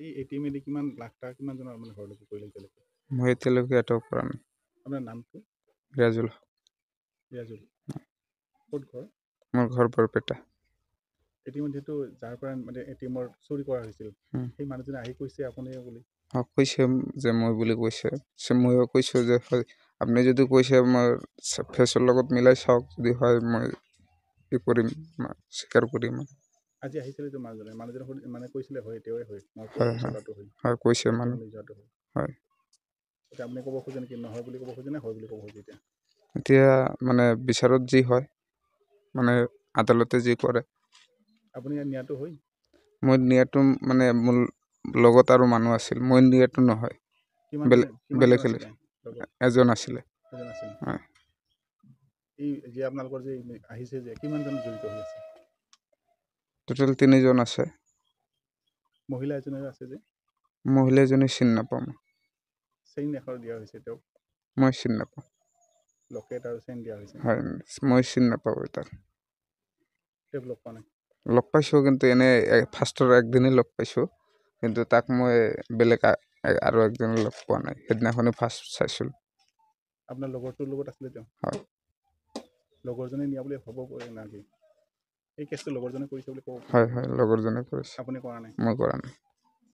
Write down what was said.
এই এটিএমেদি কিমান লাখ টকা কিমান জনৰ মানে ঘৰলৈকে কৰিলে এতিয়ালৈকে? মই এতিয়ালৈকে এটাও কৰা নাই। আপোনাৰ নামটো? ৰিয়াজুল। ৰিয়াজুল। ক'ত ঘৰ? মোৰ ঘৰ বৰপেটা। ইতিমধ্যেতো যাৰ পৰা মানে এটিএমৰ চুৰি কৰা হৈছিল সেই মানুহজনে আহি কৈছে আপুনি বুলি? কৈছে যে মই বুলি কৈছে। ময়ো কৈছোঁ যে হয় আপুনি যদি কৈছে মই ফেচৰ লগত মিলাই চাওক, যদি হয় মই কি কৰিম, স্বীকাৰ কৰিম। আজি আহিছিলে তো মানুহজনে মানে কৈছিলে হয় তেওঁৱে হয় মই কোৱা হয় বিচৰাটো হয় হয় কৈছে এটিএম মানে লৈ যোৱাটো হয়। হয়। এতিয়া আপুনি ক'ব খোজে নেকি নহয় বুলি ক'ব খোজে নে হয় বুলি ক'ব খোজে এতিয়া? এতিয়া মানে বিচাৰত যি হয়, মানে আদালতে যি কৰে। আপুনি ইয়াত নিয়াটো হয়? মই নিয়াটো মানে মোৰ লগত আৰু মানুহ আছিল, মই নিয়াটো নহয়। কিমানজন বেলেগ আছিলে লগত? এজন আছিলে। এজন আছিল। হয়। এই যে আপোনালোকৰ যে আহিছে যে কিমানজন জড়িত হৈ আছে? টোটেল 3 জন আছে। মহিলা এজনীও আছে যে? মহিলাজনী চিনি নাপাওঁ। চেইন এখন দিয়া হৈছে তেওঁক? মই চিনি নাপাওঁ। লকেট আৰু চেইন দিয়া হৈছে? হয়, মই চিনি নাপাওঁ তাক। তেওঁক লগ পোৱা নাই? লগ পাইছোঁ, কিন্তু এনেই ফাৰ্ষ্টৰ একদিনেই লগ পাইছোঁ, কিন্তু তাক মই বেলেগ আৰু একদিন লগ পোৱা নাই, সেইদিনাখনে ফাৰ্ষ্ট চাইছিলোঁ। আপোনাৰ লগৰটোৰ লগত আছিলে তেওঁ? হয়। লগৰজনে নিয়া বুলি হ'ব পাৰে নেকি? এই কেছটো লগৰজনে কৰিছে বুলি ক'ব? হয় হয়, লগৰজনে কৰিছে, আপুনি কৰা নাই? মই কৰা নাই।